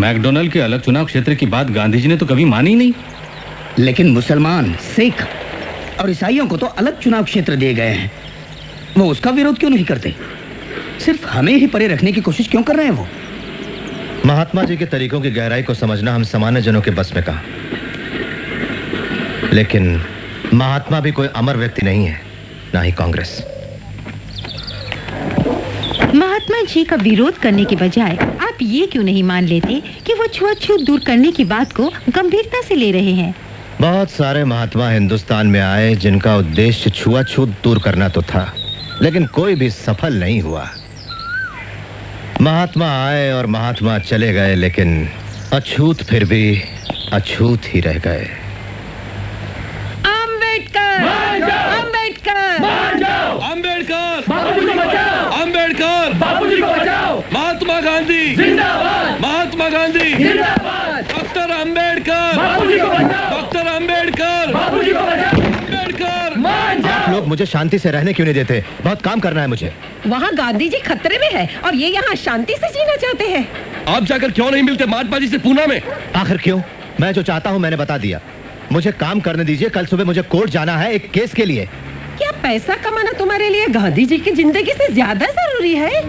McDonald के अलग चुनाव क्षेत्र की बात गांधी जी ने तो कभी मानी नहीं। लेकिन मुसलमान, सिख और ईसाइयों को तो अलग चुनाव क्षेत्र दिए गए हैं। वो उसका विरोध क्यों नहीं करते? सिर्फ हमें ही परे रखने की कोशिश क्यों कर रहे हैं वो? महात्मा जी के तरीकों की गहराई को समझना हम सामान्य जनों के बस में कहा। लेकिन महात्मा भी कोई अमर व्यक्ति नहीं है, ना ही कांग्रेस। महात्मा जी का विरोध करने के बजाय आप ये क्यों नहीं मान लेते कि वो छुआछूत दूर करने की बात को गंभीरता से ले रहे हैं? बहुत सारे महात्मा हिंदुस्तान में आए जिनका उद्देश्य छुआछूत दूर करना तो था, लेकिन कोई भी सफल नहीं हुआ। महात्मा आए और महात्मा चले गए, लेकिन अछूत फिर भी अछूत ही रह गए। अम्बेडकर, अम्बेडकर, बापूजी को बचाओ, अम्बेडकर बापूजी को बचाओ, महात्मा गांधी जिंदाबाद, महात्मा गांधी जिंदाबाद, डॉक्टर अम्बेडकर बापूजी को बचाओ, डॉक्टर अम्बेडकर बापूजी को बचाओ, अम्बेडकर मान जाओ। आप लोग मुझे शांति से रहने क्यों नहीं देते? बहुत काम करना है मुझे। वहाँ गांधी जी खतरे में है और ये यहाँ शांति से जीना चाहते हैं। आप जाकर क्यों नहीं मिलते महात्मा जी से पूना में? आखिर क्यों? मैं जो चाहता हूँ मैंने बता दिया। मुझे काम करने दीजिए। कल सुबह मुझे कोर्ट जाना है एक केस के लिए। क्या पैसा कमाना तुम्हारे लिए गांधी जी की जिंदगी से ज्यादा जरूरी है?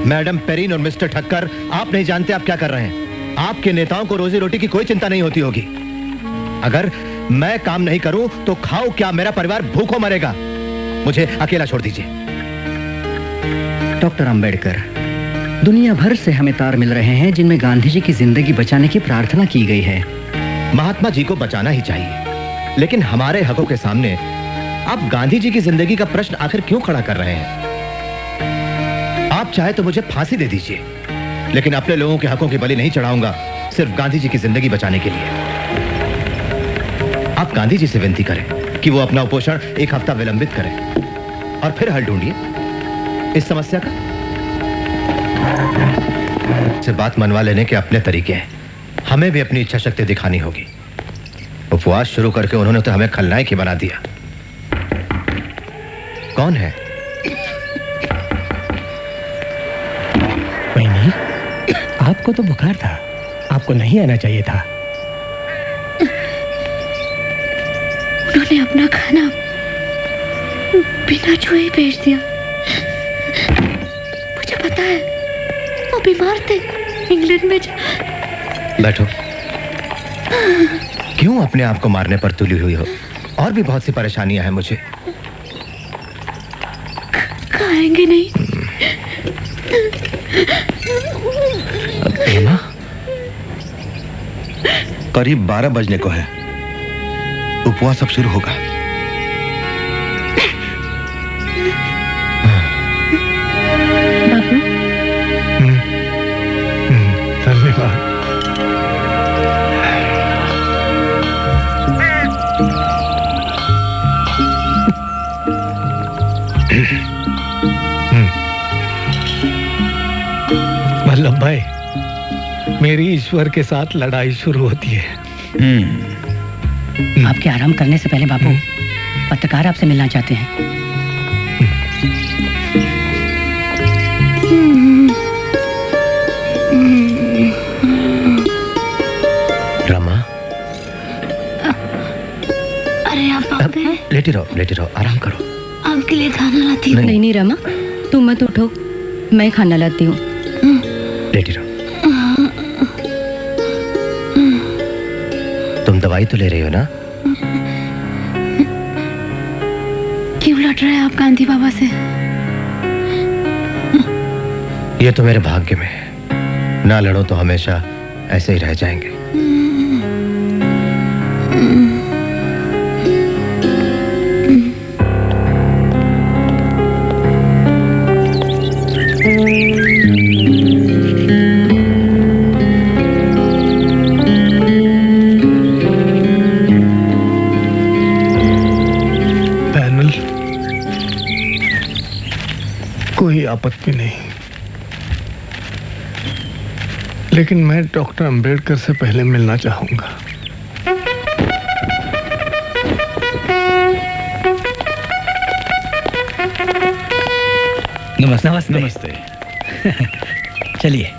मैडम पेरिन और मिस्टर ठक्कर, आप नहीं जानते आप क्या कर रहे हैं। आपके नेताओं को रोजी रोटी की कोई चिंता नहीं होती होगी। अगर मैं काम नहीं करूं तो खाओ क्या, मेरा परिवार भूखों मरेगा। मुझे अकेला छोड़ दीजिए। डॉक्टर अंबेडकर, दुनिया भर से हमें तार मिल रहे हैं जिनमें गांधी जी की जिंदगी बचाने की प्रार्थना की गई है। महात्मा जी को बचाना ही चाहिए, लेकिन हमारे हकों के सामने आप गांधी जी की जिंदगी का प्रश्न आखिर क्यों खड़ा कर रहे हैं? आप चाहे तो मुझे फांसी दे दीजिए, लेकिन अपने लोगों के हकों की बलि नहीं चढ़ाऊंगा सिर्फ गांधी जी की जिंदगी बचाने के लिए। आप गांधी जी से विनती करें कि वो अपना उपोषण एक हफ्ता विलंबित करें और फिर हल ढूंढिए इस समस्या का। से बात मनवा लेने के अपने तरीके हैं, हमें भी अपनी इच्छा शक्ति दिखानी होगी। उपवास शुरू करके उन्होंने तो हमें खलनायक ही बना दिया। कौन है? नहीं, आपको तो बुखार था, आपको नहीं आना चाहिए था। उन्होंने अपना खाना बिना छुए भेज दिया। मुझे पता है, वो बीमार थे, इंग्लैंड में। बैठो। क्यों अपने आप को मारने पर तुली हुई हो? और भी बहुत सी परेशानियां हैं मुझे। खाएंगे नहीं? प्रेमा, करीब 12 बजने को है, उपवास अब शुरू होगा। बाबू, धन्यवाद। वल्लभ भाई, मेरी ईश्वर के साथ लड़ाई शुरू होती है। आपके आराम करने से पहले बापू, पत्रकार आपसे मिलना चाहते हैं। रमा, अरे आप बाप हैं? लेटी रहो, आराम करो। आपके लिए खाना लाती हूँ। नहीं रमा, तुम मत उठो, मैं खाना लाती हूँ। लेटी रहो। तुम दवाई तो ले रही हो ना? क्यों लड़ रहे हैं आप गांधी बाबा से? ये तो मेरे भाग्य में है। ना लड़ो तो हमेशा ऐसे ही रह जाएंगे। कोई आपत्ति नहीं, लेकिन मैं डॉक्टर अंबेडकर से पहले मिलना चाहूंगा। नमस्ते। नमस्ते। चलिए।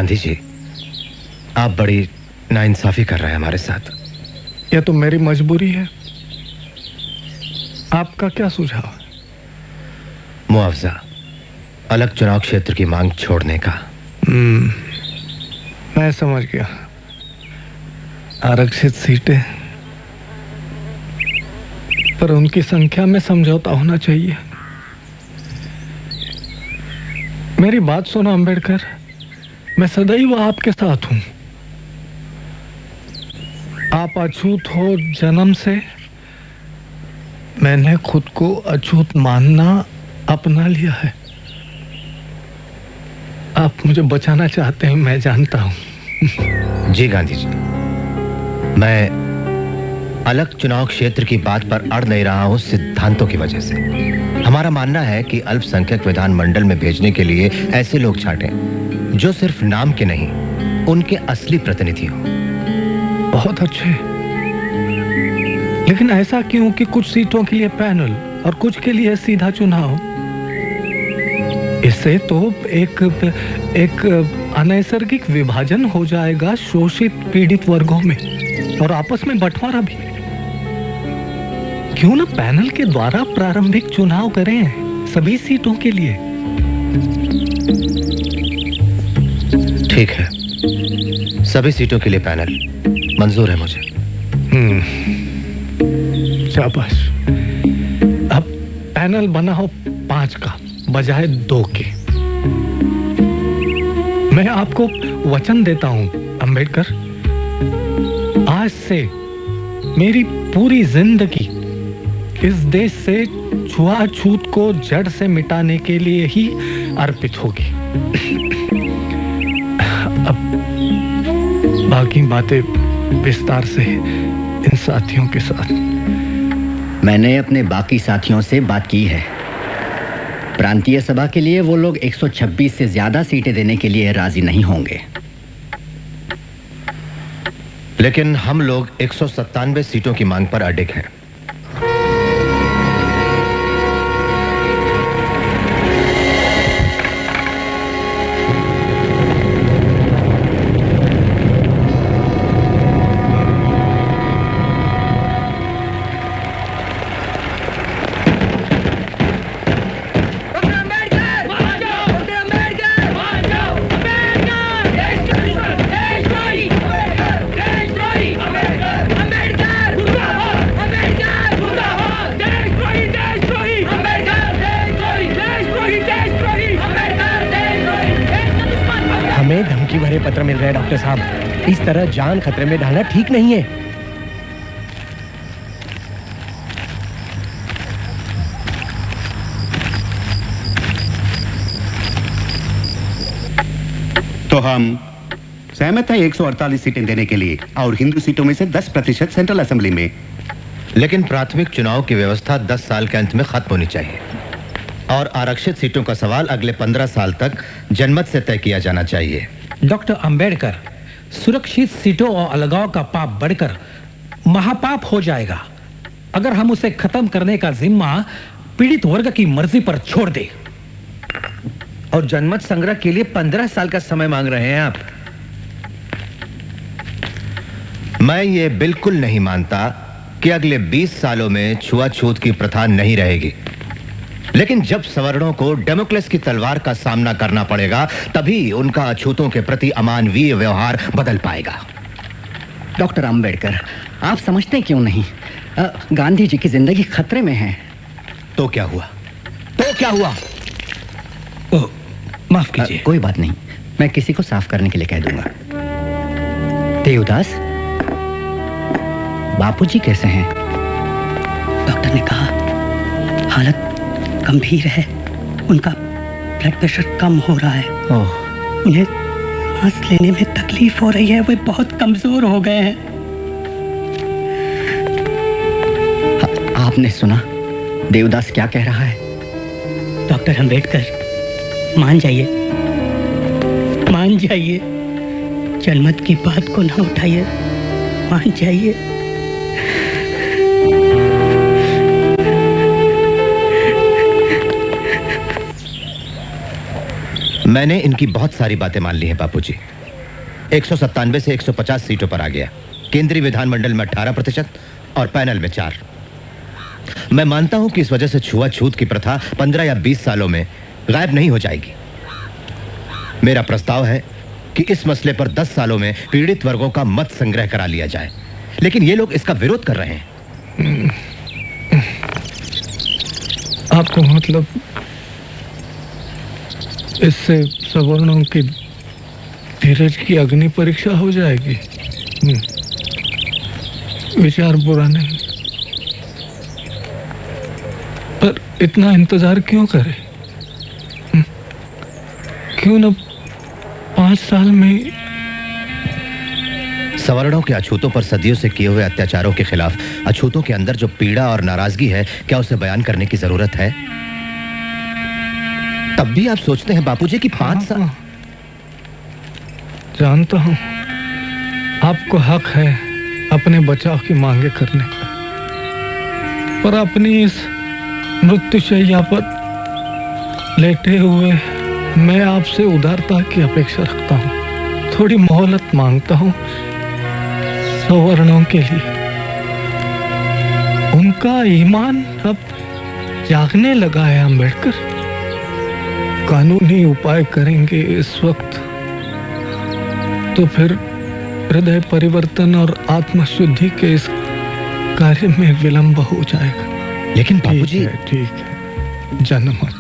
गांधी जी, आप बड़ी नाइंसाफी कर रहे हैं हमारे साथ। यह तो मेरी मजबूरी है। आपका क्या सुझाव? मुआवजा, अलग चुनाव क्षेत्र की मांग छोड़ने का। मैं समझ गया। आरक्षित सीटें, पर उनकी संख्या में समझौता होना चाहिए। मेरी बात सुनो अंबेडकर, मैं सदैव आपके साथ हूं। आप अछूत हो जन्म से, मैंने खुद को अछूत मानना अपना लिया है। आप मुझे बचाना चाहते हैं, मैं जानता हूं। जी गांधी जी, मैं अलग चुनाव क्षेत्र की बात पर अड़ नहीं रहा हूं सिद्धांतों की वजह से। हमारा मानना है कि अल्पसंख्यक विधानमंडल में भेजने के लिए ऐसे लोग छांटें जो सिर्फ नाम के नहीं, उनके असली प्रतिनिधि हो। बहुत अच्छे, लेकिन ऐसा क्यों कि कुछ सीटों के लिए पैनल और कुछ के लिए सीधा चुनाव? इससे तो एक अनैसर्गिक विभाजन हो जाएगा शोषित पीड़ित वर्गों में, और आपस में बंटवारा भी। क्यों ना पैनल के द्वारा प्रारंभिक चुनाव करें सभी सीटों के लिए? ठीक है, सभी सीटों के लिए पैनल मंजूर है मुझे। शाबाश। अब पैनल बना हो 5 का बजाय 2 के। मैं आपको वचन देता हूं अंबेडकर, आज से मेरी पूरी जिंदगी इस देश से छुआछूत को जड़ से मिटाने के लिए ही अर्पित होगी। अब बाकी बातें विस्तार से इन साथियों के साथ। मैंने अपने बाकी साथियों से बात की है। प्रांतीय सभा के लिए वो लोग 126 से ज्यादा सीटें देने के लिए राजी नहीं होंगे, लेकिन हम लोग 197 सीटों की मांग पर अडिग हैं। पत्र मिल रहे हैं डॉक्टर साहब, इस तरह जान खतरे में डालना ठीक नहीं है। तो हम सहमत है 148 सीटें देने के लिए, और हिंदू सीटों में से 10% सेंट्रल असेंबली में। लेकिन प्राथमिक चुनाव की व्यवस्था 10 साल के अंत में खत्म होनी चाहिए, और आरक्षित सीटों का सवाल अगले 15 साल तक जनमत से तय किया जाना चाहिए। डॉक्टर अंबेडकर, सुरक्षित सीटों और अलगाव का पाप बढ़कर महापाप हो जाएगा अगर हम उसे खत्म करने का जिम्मा पीड़ित वर्ग की मर्जी पर छोड़ दे। और जनमत संग्रह के लिए 15 साल का समय मांग रहे हैं आप। मैं ये बिल्कुल नहीं मानता कि अगले 20 सालों में छुआछूत की प्रथा नहीं रहेगी, लेकिन जब सवर्णों को डेमोक्रेसी की तलवार का सामना करना पड़ेगा, तभी उनका अछूतों के प्रति अमानवीय व्यवहार बदल पाएगा। डॉक्टर अंबेडकर, आप समझते क्यों नहीं? गांधी जी की जिंदगी खतरे में है। तो क्या हुआ? तो क्या हुआ? ओह, माफ कीजिए। कोई बात नहीं, मैं किसी को साफ करने के लिए कह दूंगा। देवदास, बापूजी कैसे हैं? डॉक्टर ने कहा हालत गंभीर है, उनका ब्लड प्रेशर कम हो रहा है। उन्हें सांस लेने में तकलीफ हो रही है, वे बहुत कमजोर हो गए हैं। आपने सुना देवदास क्या कह रहा है? डॉक्टर अंबेडकर, मान जाइए, मान जाइए, जनमत की बात को ना उठाइए, मान जाइए। मैंने इनकी बहुत सारी बातें मान ली हैं बापूजी। 197 से 150 सीटों पर आ गया। केंद्रीय विधानमंडल में 18% और पैनल में 4। मैं मानता हूं कि इस वजह से छुआछूत की प्रथा 15 या 20 सालों में गायब नहीं हो जाएगी। मेरा प्रस्ताव है कि इस मसले पर 10 सालों में पीड़ित वर्गों का मत संग्रह करा लिया जाए, लेकिन ये लोग इसका विरोध कर रहे हैं। आपको मतलब इससे सवर्णों की धीरज की अग्नि परीक्षा हो जाएगी? विचार बुरा नहीं, पर इतना इंतजार क्यों करें? क्यों न 5 साल में? सवर्णों के अछूतों पर सदियों से किए हुए अत्याचारों के खिलाफ अछूतों के अंदर जो पीड़ा और नाराजगी है, क्या उसे बयान करने की जरूरत है? तब भी आप सोचते हैं बापूजी कि 5 साल? जानता हूं आपको हक है अपने बचाव की मांगे करने का, पर अपनी इस मृत्युशैया पर लेटे हुए मैं आपसे उदारता की अपेक्षा रखता हूं। थोड़ी मोहलत मांगता हूं सवर्णों के लिए। उनका ईमान अब जागने लगा है अंबेडकर। कानूनी उपाय करेंगे इस वक्त तो फिर हृदय परिवर्तन और आत्मशुद्धि के इस कार्य में विलंब हो जाएगा। लेकिन बापूजी, ठीक है जनमत,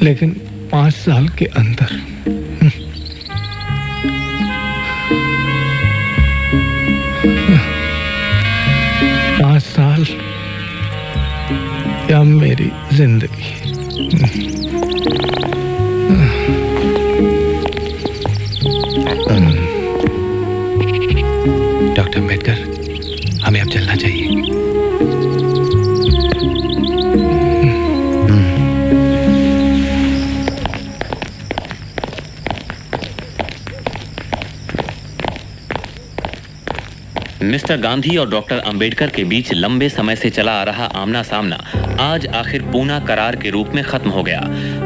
लेकिन 5 साल के अंदर। 5 साल या मेरी जिंदगी। डॉक्टर अम्बेडकर, हमें अब चलना चाहिए। मिस्टर गांधी और डॉक्टर अंबेडकर के बीच लंबे समय से चला आ रहा आमना सामना आज आखिर पूना करार के रूप में खत्म हो गया।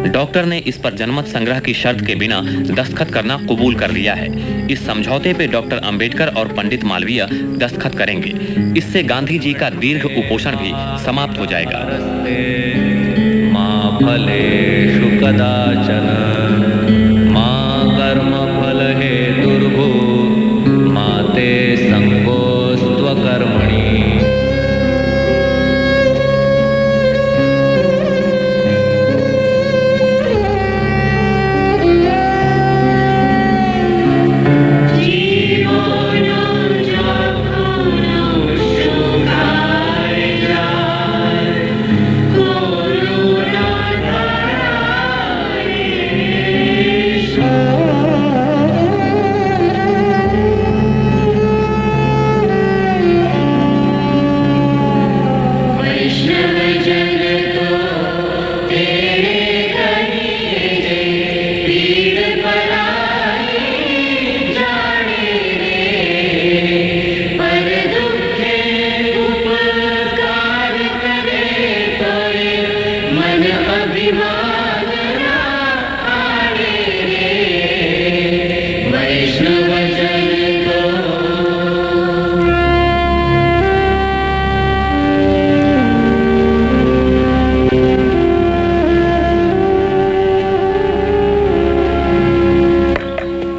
डॉक्टर ने इस पर जनमत संग्रह की शर्त के बिना दस्तखत करना कबूल कर लिया है। इस समझौते पे डॉक्टर अंबेडकर और पंडित मालवीय दस्तखत करेंगे। इससे गांधी जी का दीर्घ कुपोषण भी समाप्त हो जाएगा। मां फलेषु कदाचन मां कर्म फल हेतुर्भू माते संगोस्त्वकर्मणि।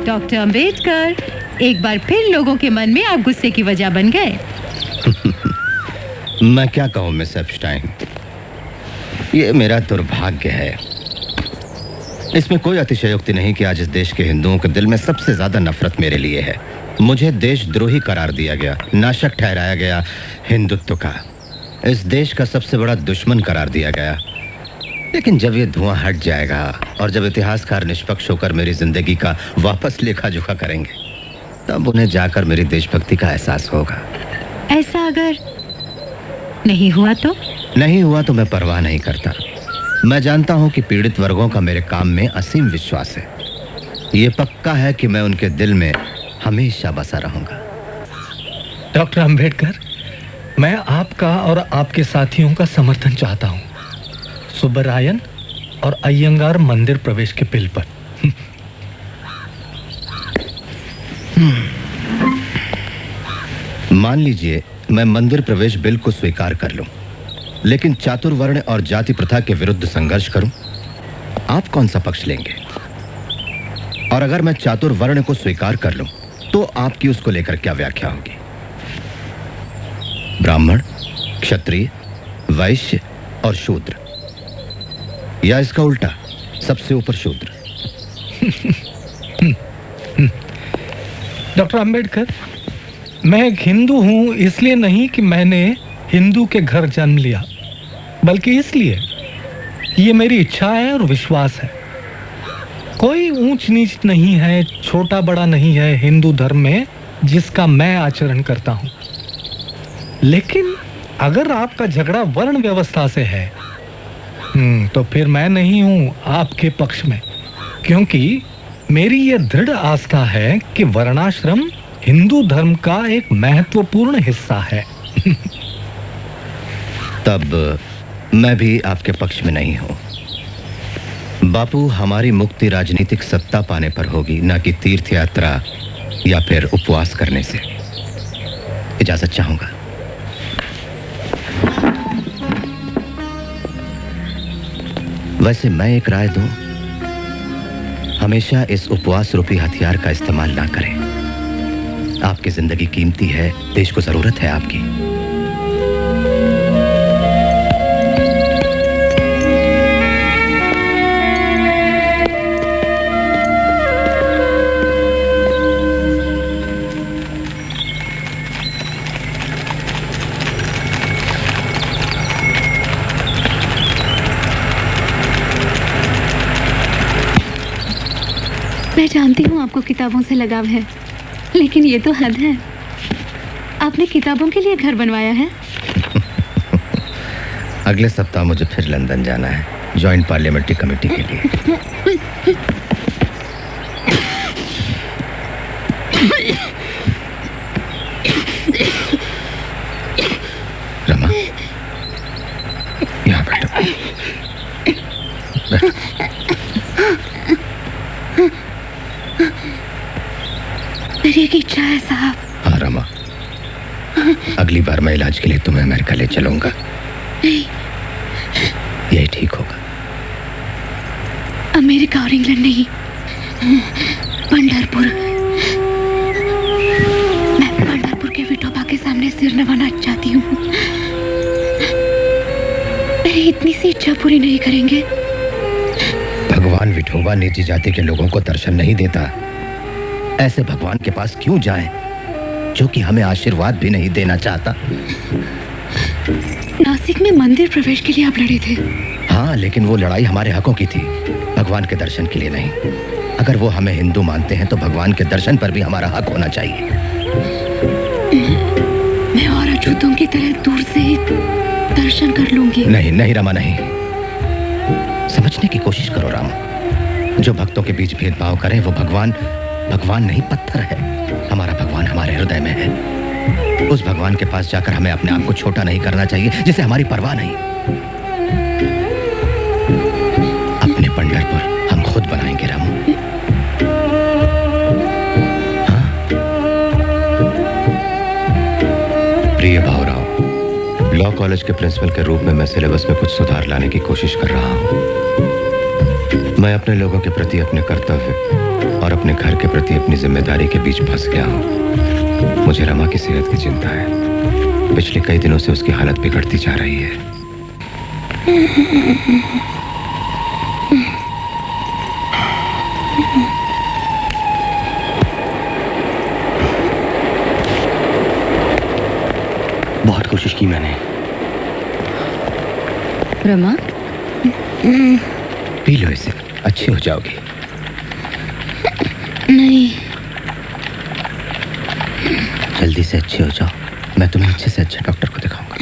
डॉक्टर अंबेडकर, एक बार फिर लोगों के मन में आप गुस्से की वजह बन गए। मैं क्या कहूं मिस एप्स्टाइन, ये मेरा दुर्भाग्य है। इसमें कोई अतिशयोक्ति नहीं कि आज इस देश के हिंदुओं के दिल में सबसे ज्यादा नफरत मेरे लिए है। मुझे देशद्रोही करार दिया गया, नाशक ठहराया गया हिंदुत्व का, इस देश का सबसे बड़ा दुश्मन करार दिया गया। लेकिन जब ये धुआं हट जाएगा और जब इतिहासकार निष्पक्ष होकर मेरी जिंदगी का वापस लेखा जोखा करेंगे, तब उन्हें जाकर मेरी देशभक्ति का एहसास होगा। ऐसा अगर नहीं हुआ तो? नहीं हुआ तो मैं परवाह नहीं करता। मैं जानता हूं कि पीड़ित वर्गों का मेरे काम में असीम विश्वास है। ये पक्का है कि मैं उनके दिल में हमेशा बसा रहूंगा। डॉक्टर अंबेडकर, मैं आपका और आपके साथियों का समर्थन चाहता हूं। सुब्बरायन, और अय्यंगार मंदिर प्रवेश के बिल पर। मान लीजिए मैं मंदिर प्रवेश बिल को स्वीकार कर लूं, लेकिन चातुर्वर्ण और जाति प्रथा के विरुद्ध संघर्ष करूं, आप कौन सा पक्ष लेंगे? और अगर मैं चातुर्वर्ण को स्वीकार कर लूं, तो आपकी उसको लेकर क्या व्याख्या होगी? ब्राह्मण, क्षत्रिय, वैश्य और शूद्र, या इसका उल्टा, सबसे ऊपर शूद्र? डॉक्टर अंबेडकर, मैं एक हिंदू हूं इसलिए नहीं कि मैंने हिंदू के घर जन्म लिया, बल्कि इसलिए ये मेरी इच्छा है और विश्वास है। कोई ऊंच नीच नहीं है, छोटा बड़ा नहीं है हिंदू धर्म में जिसका मैं आचरण करता हूं। लेकिन अगर आपका झगड़ा वर्ण व्यवस्था से है, तो फिर मैं नहीं हूं आपके पक्ष में, क्योंकि मेरी यह दृढ़ आस्था है कि वर्णाश्रम हिंदू धर्म का एक महत्वपूर्ण हिस्सा है। तब मैं भी आपके पक्ष में नहीं हूं। बापू, हमारी मुक्ति राजनीतिक सत्ता पाने पर होगी, ना कि तीर्थ यात्रा या फिर उपवास करने से। इजाजत चाहूंगा। वैसे मैं एक राय दूं, हमेशा इस उपवास रूपी हथियार का इस्तेमाल ना करें। आपकी जिंदगी कीमती है, देश को जरूरत है आपकी। मैं जानती हूँ आपको किताबों से लगाव है, लेकिन ये तो हद है। आपने किताबों के लिए घर बनवाया है? अगले सप्ताह मुझे फिर लंदन जाना है, जॉइंट पार्लियामेंट्री कमेटी के लिए। रमा, यहाँ बैठो। बैठो। मेरी एक इच्छा है साहब। हाँ रमा, अगली बार मैं इलाज के लिए तुम्हें अमेरिका ले चलूंगा। नहीं, यही ठीक होगा। अमेरिका और इंग्लैंड नहीं, पंढरपुर। मैं पंढरपुर के विठोबा के सामने सिर नवाना चाहती हूँ। मेरी इतनी सी इच्छा पूरी नहीं करेंगे? भगवान विठोबा नीची जाति के लोगों को दर्शन नहीं देता। ऐसे भगवान के पास क्यों जाएं, जो कि हमें आशीर्वाद भी नहीं देना चाहता? नासिक में मंदिर प्रवेश के लिए आप लड़े थे। हाँ, लेकिन वो लड़ाई हमारे हकों की थी, भगवान के दर्शन के लिए नहीं। अगर वो हमें हिंदू मानते हैं तो भगवान के दर्शन पर भी हमारा हक होना चाहिए। मैं और अछूतों की तरह दूर से ही दर्शन कर लूंगी। नहीं नहीं रमा, नहीं। समझने की कोशिश करो राम। जो भक्तों के बीच भेदभाव करे वो भगवान नहीं, पत्थर है। हमारा भगवान हमारे हृदय में है। उस भगवान के पास जाकर हमें अपने आप को छोटा नहीं करना चाहिए, जिसे हमारी परवाह नहीं। अपने पंढरपुर हम खुद बनाएंगे रामू। हाँ? प्रिय भावराव, लॉ कॉलेज के प्रिंसिपल के रूप में मैं सिलेबस में कुछ सुधार लाने की कोशिश कर रहा हूँ। मैं अपने लोगों के प्रति अपने कर्तव्य और अपने घर के प्रति अपनी जिम्मेदारी के बीच फंस गया हूँ। मुझे रमा की सेहत की चिंता है। पिछले कई दिनों से उसकी हालत बिगड़ती जा रही है। बहुत कोशिश की मैंने। रमा, पी लो इसे, अच्छी हो जाओगी। नहीं, जल्दी से अच्छी हो जाओ, मैं तुम्हें अच्छे से अच्छे डॉक्टर को दिखाऊंगा।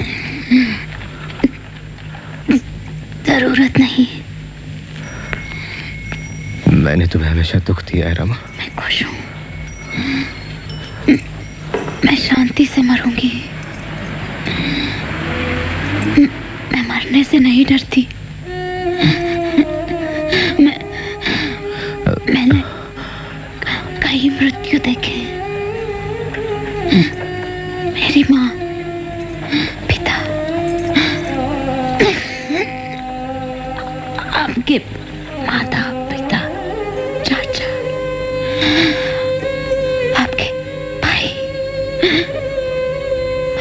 जरूरत नहीं। मैंने तुम्हें हमेशा दुख दिया है रमा। मैं खुश हूँ। मैं शांति से मरूंगी। मैं मरने से नहीं डरती। मेरी माँ, पिता, आपके माता पिता, चाचा, आपके भाई,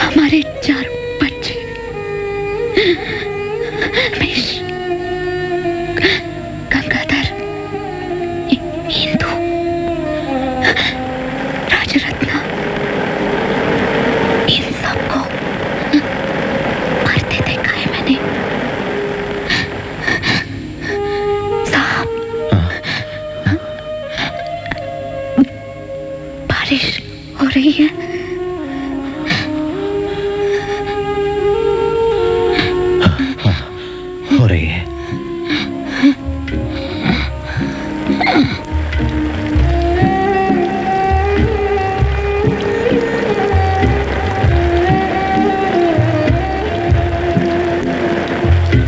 हमारे 4 बच्चे, मिश, गंगाधर, हिंदू, राजरत्ना, इन सबको मरते देखा है मैंने। साहब, बारिश हो रही है। हो रही है।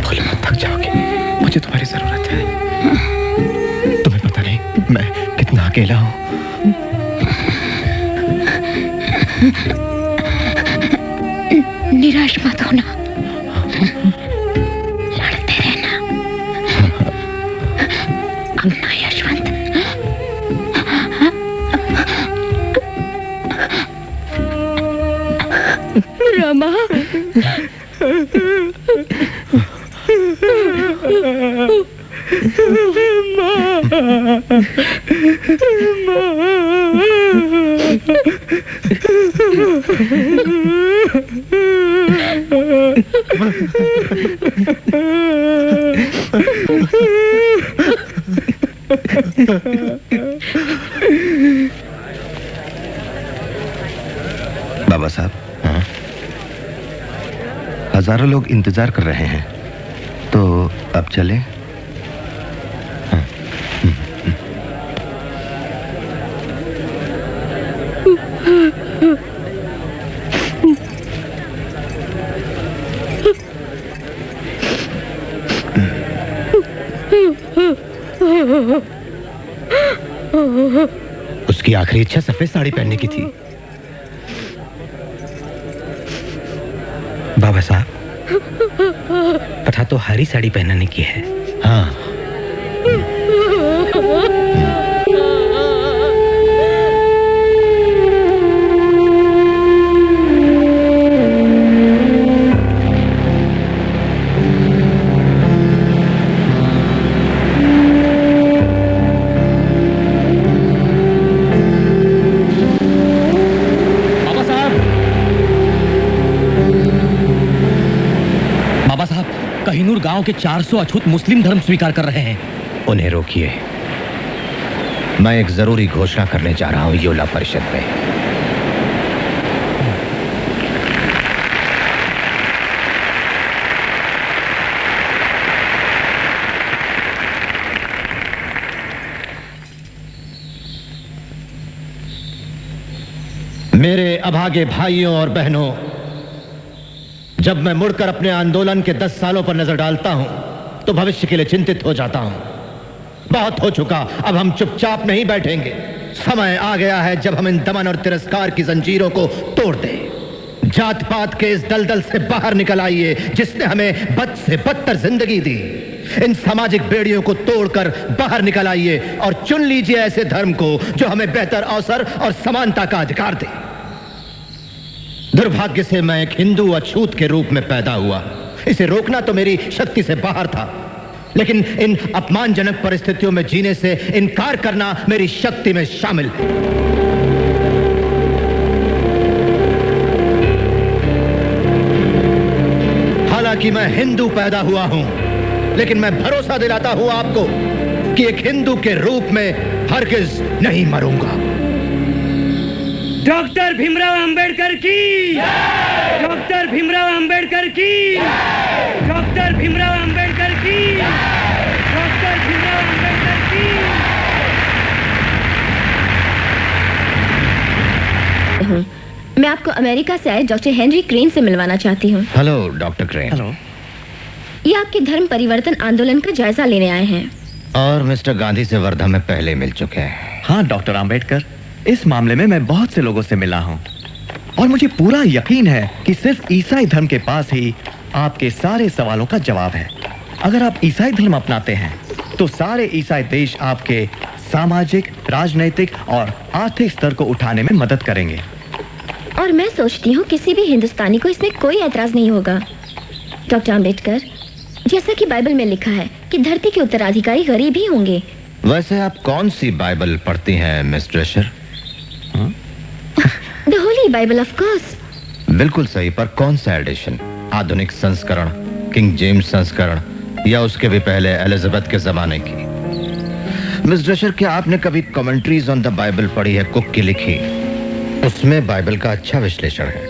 बोले मत, थक जाओगे। मुझे तुम्हारी जरूरत है। तुम्हें पता नहीं मैं कितना अकेला हूं। निराश मत होना, लड़ते रहना। अपना यशवंत। रमा, बाबा साहब, हजारों लोग इंतजार कर रहे हैं, तो अब चले। उसकी आखिरी इच्छा सफेद साड़ी पहनने की थी। बाबा साहब, कथा तो हरी साड़ी पहनाने की है। हाँ, कहिनूर गांव के 400 अछूत मुस्लिम धर्म स्वीकार कर रहे हैं। उन्हें रोकिए। मैं एक जरूरी घोषणा करने जा रहा हूं योला परिषद में। मेरे अभागे भाइयों और बहनों, जब मैं मुड़कर अपने आंदोलन के 10 सालों पर नजर डालता हूं तो भविष्य के लिए चिंतित हो जाता हूं। बहुत हो चुका, अब हम चुपचाप नहीं बैठेंगे। समय आ गया है जब हम इन दमन और तिरस्कार की जंजीरों को तोड़ दें। जात पात के इस दलदल से बाहर निकल आइए जिसने हमें बद से बदतर जिंदगी दी। इन सामाजिक बेड़ियों को तोड़कर बाहर निकल आइए और चुन लीजिए ऐसे धर्म को जो हमें बेहतर अवसर और समानता का अधिकार दे। दुर्भाग्य से मैं एक हिंदू अछूत के रूप में पैदा हुआ। इसे रोकना तो मेरी शक्ति से बाहर था, लेकिन इन अपमानजनक परिस्थितियों में जीने से इनकार करना मेरी शक्ति में शामिल है। हालांकि मैं हिंदू पैदा हुआ हूं, लेकिन मैं भरोसा दिलाता हूं आपको कि एक हिंदू के रूप में हरगिज नहीं मरूंगा। डॉक्टर भीमराव अंबेडकर की, डॉक्टर भीमराव अंबेडकर की, डॉक्टर भीमराव अंबेडकर की, डॉक्टर भीमराव अंबेडकर की। मैं आपको अमेरिका से आए डॉक्टर हेनरी क्रेन से मिलवाना चाहती हूँ। Hello doctor crane. हेलो। ये आपके धर्म परिवर्तन आंदोलन का जायजा लेने आए हैं। और मिस्टर गांधी से वर्धा में पहले मिल चुके हैं। हाँ डॉक्टर अंबेडकर, इस मामले में मैं बहुत से लोगों से मिला हूँ। और मुझे पूरा यकीन है कि सिर्फ ईसाई धर्म के पास ही आपके सारे सवालों का जवाब है। अगर आप ईसाई धर्म अपनाते हैं तो सारे ईसाई देश आपके सामाजिक, राजनीतिक और आर्थिक स्तर को उठाने में मदद करेंगे। और मैं सोचती हूँ किसी भी हिंदुस्तानी को इसमें कोई ऐतराज नहीं होगा। डॉक्टर अंबेडकर, जैसा कि बाइबल में लिखा है कि धरती के उत्तराधिकारी गरीब ही होंगे। वैसे आप कौन सी बाइबल पढ़ती हैं Miss Drescher? The holy Bible of course. बिल्कुल सही, पर कौन सा एडिशन? आधुनिक संस्करण, किंग जेम्स संस्करण, या उसके भी पहले एलिजाबेथ के जमाने की? मिस ड्रेशर, क्या आपने कभी कमेंट्रीज ऑन द बाइबल पढ़ी है? कुक की लिखी, उसमें बाइबल का अच्छा विश्लेषण है।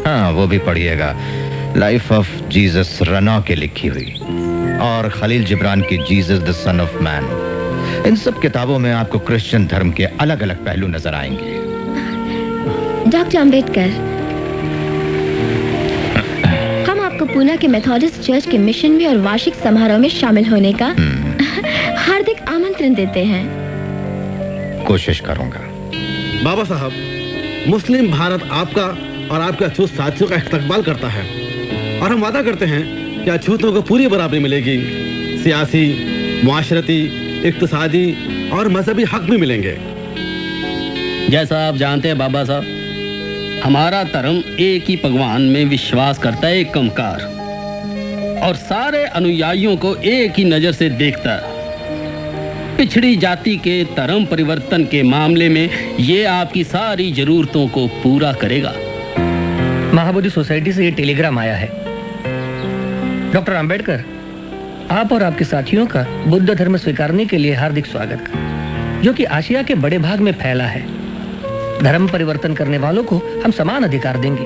हाँ, वो भी पढ़िएगा। लाइफ ऑफ जीसस रना के लिखी हुई, और खलील जिब्रान की Jesus the son of man. इन सब किताबों में आपको क्रिश्चियन धर्म के अलग अलग पहलू नजर आएंगे। डॉक्टर अंबेडकर, हम आपको पूना के मेथोडिस्ट चर्च के मिशन में और वार्षिक समारोह में शामिल होने का हार्दिक आमंत्रण देते हैं। कोशिश करूंगा। बाबा साहब, मुस्लिम भारत आपका और आपके अछूत साथियों का इस्तकबाल करता है, और हम वादा करते हैं कि अछूतों को पूरी बराबरी मिलेगी। सियासी, मुआशरती, इक्तिसादी और मजहबी हक भी मिलेंगे। जैसा आप जानते हैं बाबा साहब, हमारा धर्म एक ही भगवान में विश्वास करता है, एक कंकार, और सारे अनुयायियों को एक ही नजर से देखता है। पिछड़ी जाति के धर्म परिवर्तन के मामले में ये आपकी सारी जरूरतों को पूरा करेगा। महाबोधि सोसाइटी से ये टेलीग्राम आया है। डॉक्टर अंबेडकर, आप और आपके साथियों का बुद्ध धर्म स्वीकारने के लिए हार्दिक स्वागत, जो कि आशिया के बड़े भाग में फैला है। धर्म परिवर्तन करने वालों को हम समान अधिकार देंगे।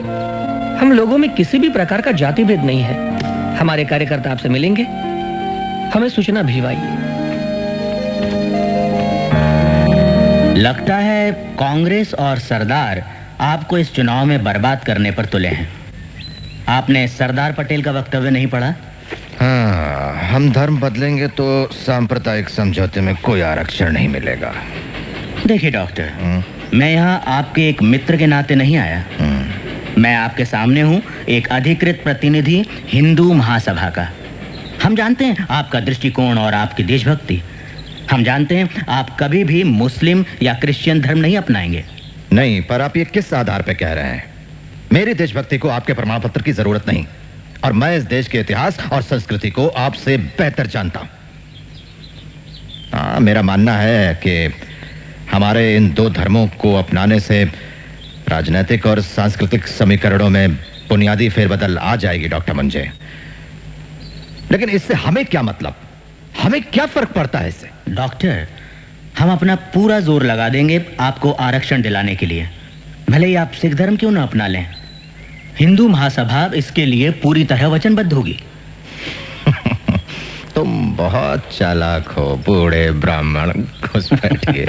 हम लोगों में किसी भी प्रकार का जाति भेद नहीं है। हमारे कार्यकर्ता आपसे मिलेंगे, हमें सूचना भिजवाइए। लगता है कांग्रेस और सरदार आपको इस चुनाव में बर्बाद करने पर तुले हैं। आपने सरदार पटेल का वक्तव्य नहीं पढ़ा? हाँ, हम धर्म बदलेंगे तो सांप्रदायिक समझौते में कोई आरक्षण नहीं मिलेगा। देखिए डॉक्टर, मैं यहाँ आपके एक मित्र के नाते नहीं आया। मैं आपके सामने हूँ एक अधिकृत प्रतिनिधि हिंदू महासभा का। हम जानते हैं आपका दृष्टिकोण और आपकी देशभक्ति। हम जानते हैं आप कभी भी मुस्लिम या क्रिश्चियन धर्म नहीं अपनाएंगे। नहीं, पर आप ये किस आधार पर कह रहे हैं? मेरी देशभक्ति को आपके प्रमाण पत्र की जरूरत नहीं, और मैं इस देश के इतिहास और संस्कृति को आपसे बेहतर जानता हूं। हाँ, मेरा मानना है कि हमारे इन दो धर्मों को अपनाने से राजनीतिक और सांस्कृतिक समीकरणों में बुनियादी फेरबदल आ जाएगी डॉक्टर मंजे। लेकिन इससे हमें क्या मतलब? हमें क्या फर्क पड़ता है इससे? डॉक्टर, हम अपना पूरा जोर लगा देंगे आपको आरक्षण दिलाने के लिए, भले ही आप सिख धर्म क्यों ना अपना लें। हिंदू महासभा इसके लिए पूरी तरह वचनबद्ध होगी। तुम बहुत चालाक हो बूढ़े ब्राह्मण, घुस बैठिए।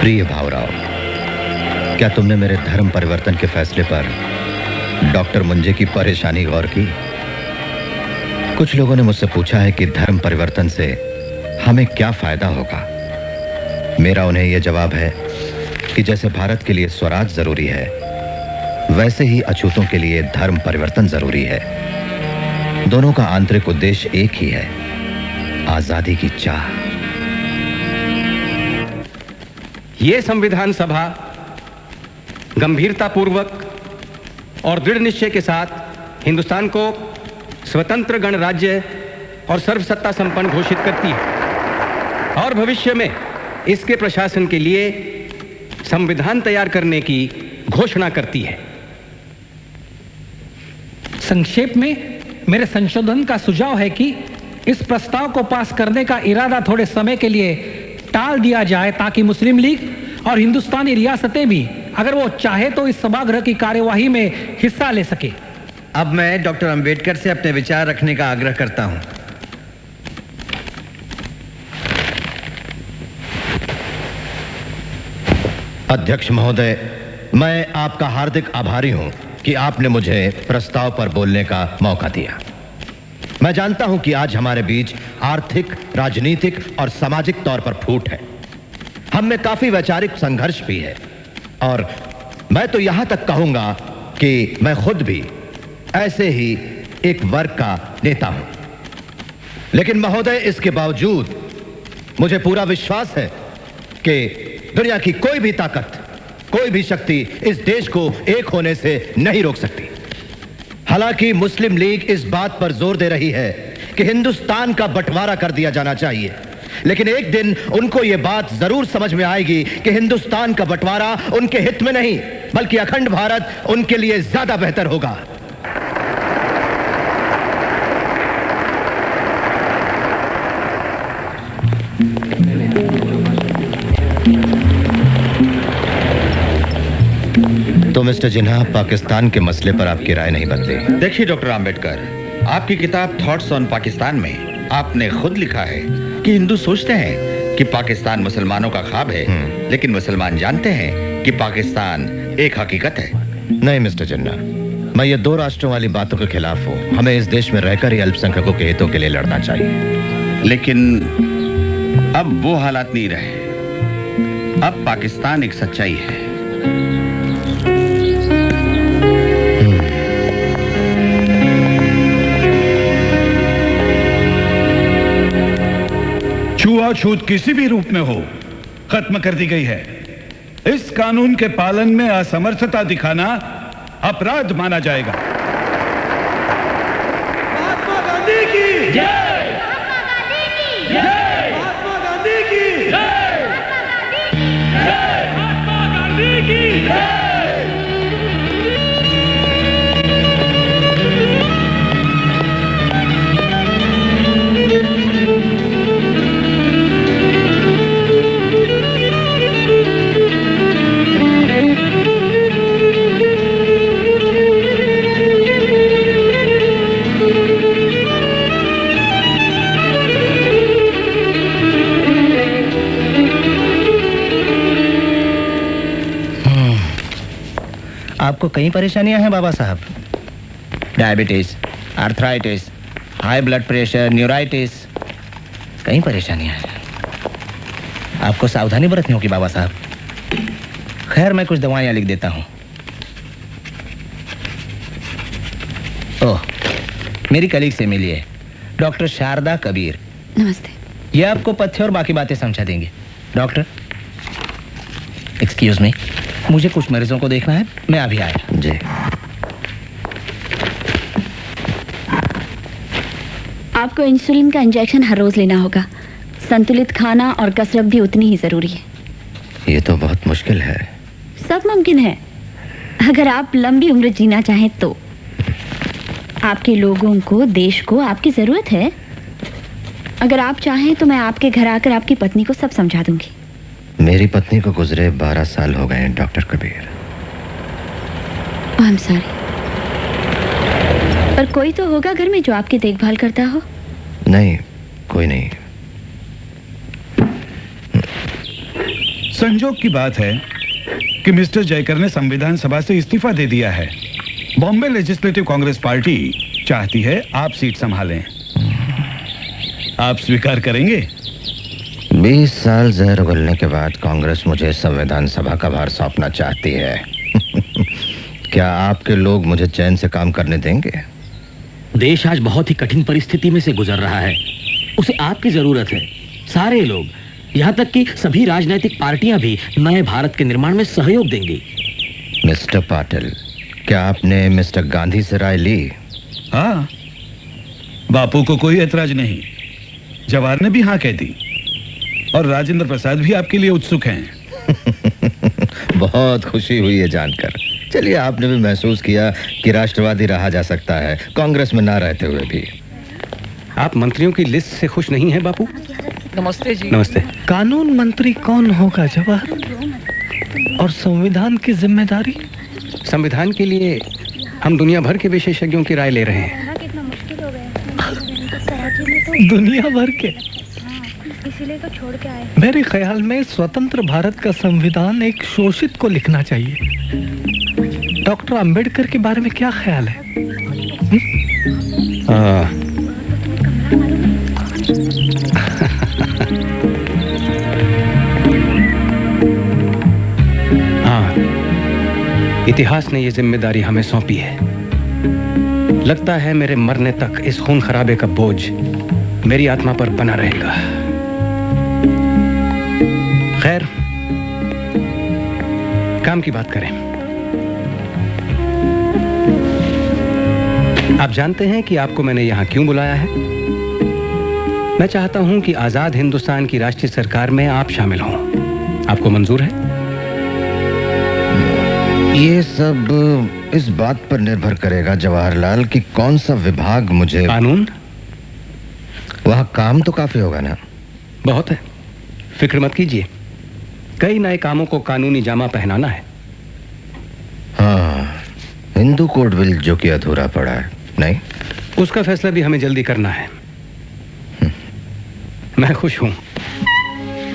प्रिय भावराव, क्या तुमने मेरे धर्म परिवर्तन के फैसले पर डॉक्टर मुंजे की परेशानी गौर की? कुछ लोगों ने मुझसे पूछा है कि धर्म परिवर्तन से हमें क्या फायदा होगा। मेरा उन्हें यह जवाब है कि जैसे भारत के लिए स्वराज जरूरी है, वैसे ही अछूतों के लिए धर्म परिवर्तन जरूरी है। दोनों का आंतरिक उद्देश्य एक ही है, आजादी की चाह। ये संविधान सभा गंभीरतापूर्वक और दृढ़ निश्चय के साथ हिंदुस्तान को स्वतंत्र गणराज्य और सर्वसत्ता संपन्न घोषित करती है, और भविष्य में इसके प्रशासन के लिए संविधान तैयार करने की घोषणा करती है। संक्षेप में मेरे संशोधन का सुझाव है कि इस प्रस्ताव को पास करने का इरादा थोड़े समय के लिए टाल दिया जाए, ताकि मुस्लिम लीग और हिंदुस्तानी रियासतें भी, अगर वो चाहे तो, इस सभागृह की कार्यवाही में हिस्सा ले सके। अब मैं डॉक्टर अंबेडकर से अपने विचार रखने का आग्रह करता हूं। अध्यक्ष महोदय, मैं आपका हार्दिक आभारी हूं कि आपने मुझे प्रस्ताव पर बोलने का मौका दिया। मैं जानता हूं कि आज हमारे बीच आर्थिक, राजनीतिक और सामाजिक तौर पर फूट है। हम में काफी वैचारिक संघर्ष भी है, और मैं तो यहां तक कहूंगा कि मैं खुद भी ऐसे ही एक वर्ग का नेता हूं। लेकिन महोदय, इसके बावजूद मुझे पूरा विश्वास है कि दुनिया की कोई भी ताकत, कोई भी शक्ति इस देश को एक होने से नहीं रोक सकती। हालांकि मुस्लिम लीग इस बात पर जोर दे रही है कि हिंदुस्तान का बंटवारा कर दिया जाना चाहिए, लेकिन एक दिन उनको यह बात जरूर समझ में आएगी कि हिंदुस्तान का बंटवारा उनके हित में नहीं, बल्कि अखंड भारत उनके लिए ज्यादा बेहतर होगा। तो मिस्टर जिन्हा, पाकिस्तान के मसले पर आपकी राय नहीं बदली। देखिए डॉक्टर आम्बेडकर, आपकी किताब थॉट्स ऑन पाकिस्तान में आपने खुद लिखा है कि हिंदू सोचते हैं कि पाकिस्तान मुसलमानों का ख्वाब है, लेकिन मुसलमान जानते हैं कि पाकिस्तान एक हकीकत है। नहीं मिस्टर जिन्ना, मैं ये दो राष्ट्रों वाली बातों के खिलाफ हूँ। हमें इस देश में रहकर ही अल्पसंख्यकों के हितों के लिए लड़ना चाहिए। लेकिन अब वो हालात नहीं रहे। अब पाकिस्तान एक सच्चाई है। छुआछूत किसी भी रूप में हो, खत्म कर दी गई है। इस कानून के पालन में असमर्थता दिखाना अपराध माना जाएगा। महात्मा गांधी की जय! महात्मा गांधी की जय! महात्मा गांधी की जय! महात्मा गांधी की जय! आपको कई परेशानियां हैं बाबा साहब। Diabetes, arthritis, high blood pressure, neuritis, कई परेशानियां हैं। आपको सावधानी बरतनी होगी बाबा साहब। खैर, मैं कुछ दवाइयां लिख देता हूं। ओह, मेरी कलीग से मिलिए, डॉक्टर शारदा कबीर। नमस्ते। ये आपको पथ्य और बाकी बातें समझा देंगे। डॉक्टर, एक्सक्यूज मी, मुझे कुछ मरीजों को देखना है, मैं अभी आया। जी। आपको इंसुलिन का इंजेक्शन हर रोज लेना होगा। संतुलित खाना और कसरत भी उतनी ही जरूरी है। ये तो बहुत मुश्किल है। सब मुमकिन है, अगर आप लंबी उम्र जीना चाहें तो। आपके लोगों को, देश को आपकी जरूरत है। अगर आप चाहें तो मैं आपके घर आकर आपकी पत्नी को सब समझा दूंगी। मेरी पत्नी को गुजरे 12 साल हो गए हैं doctor Kabir. I am sorry, पर कोई तो होगा घर में जो आपकी देखभाल करता हो। नहीं, कोई नहीं। संजोग की बात है कि मिस्टर जयकर ने संविधान सभा से इस्तीफा दे दिया है। बॉम्बे लेजिस्लेटिव कांग्रेस पार्टी चाहती है आप सीट संभालें। आप स्वीकार करेंगे? 20 साल जहर उगलने के बाद कांग्रेस मुझे संविधान सभा का भार सौंपना चाहती है। क्या आपके लोग मुझे चैन से काम करने देंगे? देश आज बहुत ही कठिन परिस्थिति में से गुजर रहा है, उसे आपकी जरूरत है। सारे लोग, यहाँ तक कि सभी राजनीतिक पार्टियां भी नए भारत के निर्माण में सहयोग देंगी। मिस्टर पाटिल, क्या आपने मिस्टर गांधी से राय ली? हाँ, बापू को कोई ऐतराज नहीं। जवाहर ने भी हाँ कह दी और राजेंद्र प्रसाद भी आपके लिए उत्सुक हैं। बहुत खुशी हुई है जानकर। चलिए, आपने भी महसूस किया कि राष्ट्रवादी रहा जा सकता है कांग्रेस में ना रहते हुए भी। आप मंत्रियों की लिस्ट से खुश नहीं हैं बापू? नमस्ते जी। नमस्ते। कानून मंत्री कौन होगा जवाहर? और संविधान की जिम्मेदारी? संविधान के लिए हम दुनिया भर के विशेषज्ञों की राय ले रहे हैं। दुनिया भर के? इसीलिए तो छोड़ के आए। मेरे ख्याल में स्वतंत्र भारत का संविधान एक शोषित को लिखना चाहिए। डॉक्टर अंबेडकर के बारे में क्या ख्याल है? हाँ, इतिहास ने ये जिम्मेदारी हमें सौंपी है। लगता है मेरे मरने तक इस खून खराबे का बोझ मेरी आत्मा पर बना रहेगा। खैर, काम की बात करें। आप जानते हैं कि आपको मैंने यहां क्यों बुलाया है? मैं चाहता हूं कि आजाद हिंदुस्तान की राष्ट्रीय सरकार में आप शामिल हों। आपको मंजूर है? ये सब इस बात पर निर्भर करेगा जवाहरलाल कि कौन सा विभाग मुझे। कानून? वहां काम तो काफी होगा ना? बहुत है, फिक्र मत कीजिए। कई नए कामों को कानूनी जामा पहनाना है। हाँ, हिंदू कोड बिल जो कि अधूरा पड़ा है। नहीं, उसका फैसला भी हमें जल्दी करना है। मैं खुश हूं,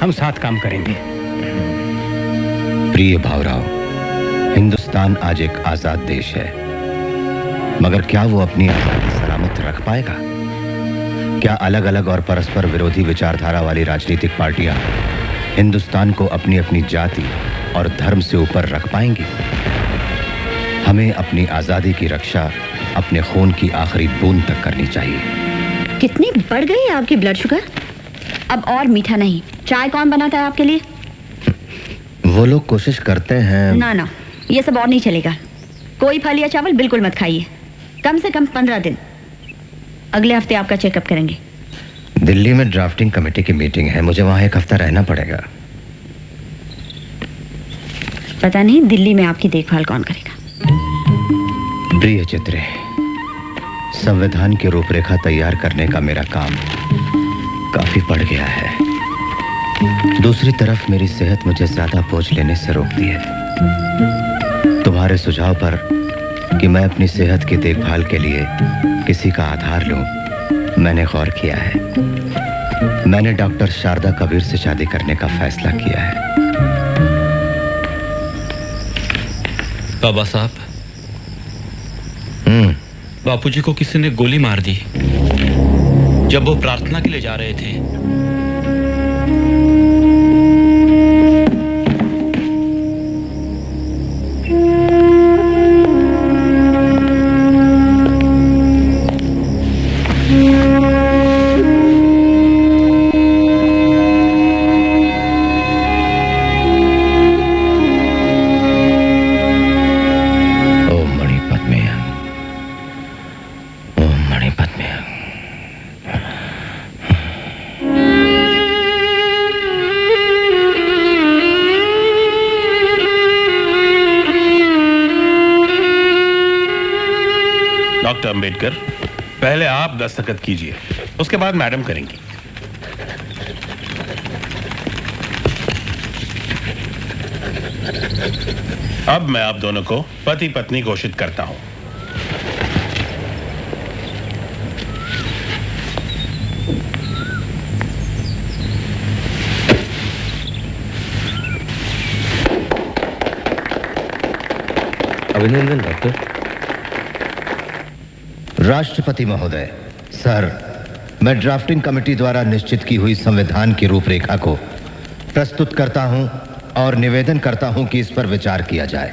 हम साथ काम करेंगे। प्रिय भावराव, हिंदुस्तान आज एक आजाद देश है, मगर क्या वो अपनी आजादी सलामत रख पाएगा? क्या अलग अलग और परस्पर विरोधी विचारधारा वाली राजनीतिक पार्टियां हिंदुस्तान को अपनी अपनी जाति और धर्म से ऊपर रख पाएंगी? हमें अपनी आजादी की रक्षा अपने खून की आखिरी बूंद तक करनी चाहिए। कितनी बढ़ गई है आपकी ब्लड शुगर? अब और मीठा नहीं। चाय कौन बनाता है आपके लिए? वो लोग कोशिश करते हैं। ना ना, ये सब और नहीं चलेगा। कोई फल या चावल बिल्कुल मत खाइए, कम से कम 15 दिन। अगले हफ्ते आपका चेकअप करेंगे। दिल्ली में ड्राफ्टिंग कमेटी की मीटिंग है, मुझे वहां एक हफ्ता रहना पड़ेगा। पता नहीं दिल्ली में आपकी देखभाल कौन करेगा। प्रिय चित्रे, संविधान की रूपरेखा तैयार करने का मेरा काम काफी बढ़ गया है। दूसरी तरफ मेरी सेहत मुझे ज्यादा बोझ लेने से रोकती है। तुम्हारे सुझाव पर कि मैं अपनी सेहत की देखभाल के लिए किसी का आधार लूं, मैंने गौर किया है। मैंने डॉक्टर शारदा कबीर से शादी करने का फैसला किया है। बाबा साहब, बापूजी को किसी ने गोली मार दी जब वो प्रार्थना के लिए जा रहे थे। डॉक्टर अंबेडकर, पहले आप दस्तखत कीजिए, उसके बाद मैडम करेंगी। अब मैं आप दोनों को पति पत्नी घोषित करता हूं। अभिनंदन डॉक्टर। राष्ट्रपति महोदय, सर, मैं ड्राफ्टिंग कमेटी द्वारा निश्चित की हुई संविधान की रूपरेखा को प्रस्तुत करता हूं और निवेदन करता हूं कि इस पर विचार किया जाए।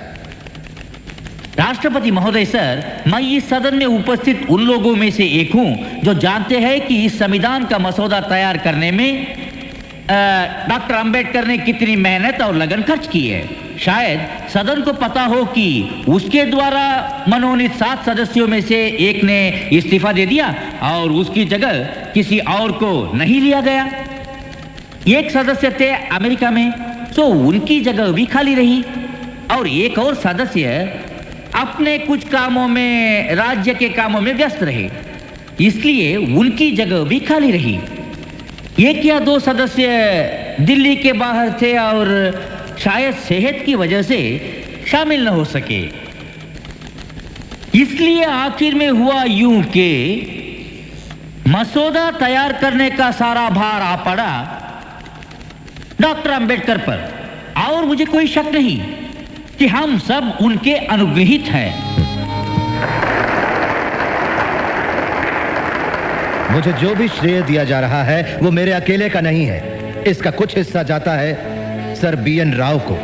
राष्ट्रपति महोदय सर, मैं इस सदन में उपस्थित उन लोगों में से एक हूं जो जानते हैं कि इस संविधान का मसौदा तैयार करने में डॉक्टर अंबेडकर ने कितनी मेहनत और लगन खर्च की है। शायद सदन को पता हो कि उसके द्वारा मनोनीत 7 सदस्यों में से एक ने इस्तीफा दे दिया और उसकी जगह किसी और को नहीं लिया गया। एक सदस्य थे अमेरिका में, तो उनकी जगह भी खाली रही और एक और सदस्य अपने कुछ कामों में, राज्य के कामों में व्यस्त रहे, इसलिए उनकी जगह भी खाली रही। एक या 2 सदस्य दिल्ली के बाहर थे और शायद सेहत की वजह से शामिल न हो सके। इसलिए आखिर में हुआ यूं कि मसौदा तैयार करने का सारा भार आ पड़ा डॉक्टर अंबेडकर पर, और मुझे कोई शक नहीं कि हम सब उनके अनुग्रहित हैं। मुझे जो भी श्रेय दिया जा रहा है वो मेरे अकेले का नहीं है। इसका कुछ हिस्सा जाता है सर BN राव को,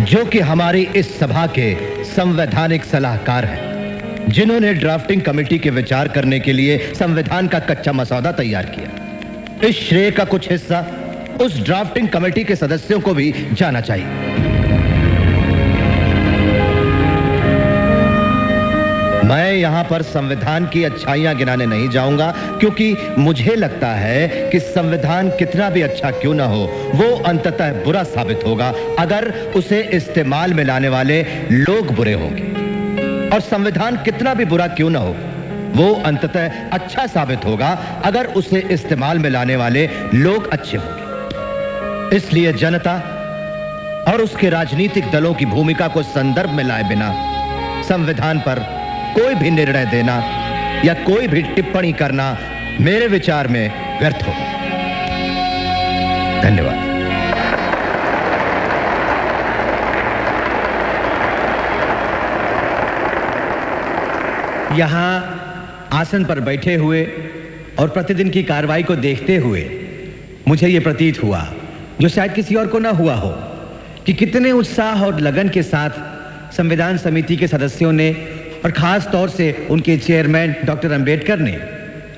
जो कि हमारी इस सभा के संवैधानिक सलाहकार हैं, जिन्होंने ड्राफ्टिंग कमेटी के विचार करने के लिए संविधान का कच्चा मसौदा तैयार किया। इस श्रेय का कुछ हिस्सा उस ड्राफ्टिंग कमेटी के सदस्यों को भी जाना चाहिए। मैं यहां पर संविधान की अच्छाइयां गिनाने नहीं जाऊंगा, क्योंकि मुझे लगता है कि संविधान कितना भी अच्छा क्यों ना हो, वो अंततः बुरा साबित होगा अगर उसे इस्तेमाल में लाने वाले लोग बुरे होंगे, और संविधान कितना भी बुरा क्यों ना हो, वो अंततः अच्छा साबित होगा अगर उसे इस्तेमाल में लाने वाले लोग अच्छे होंगे। इसलिए जनता और उसके राजनीतिक दलों की भूमिका को संदर्भ में लाए बिना संविधान पर कोई भी निर्णय देना या कोई भी टिप्पणी करना मेरे विचार में व्यर्थ होगा। धन्यवाद। यहाँ आसन पर बैठे हुए और प्रतिदिन की कार्रवाई को देखते हुए मुझे यह प्रतीत हुआ, जो शायद किसी और को ना हुआ हो, कि कितने उत्साह और लगन के साथ संविधान समिति के सदस्यों ने और खास तौर से उनके चेयरमैन डॉक्टर अंबेडकर ने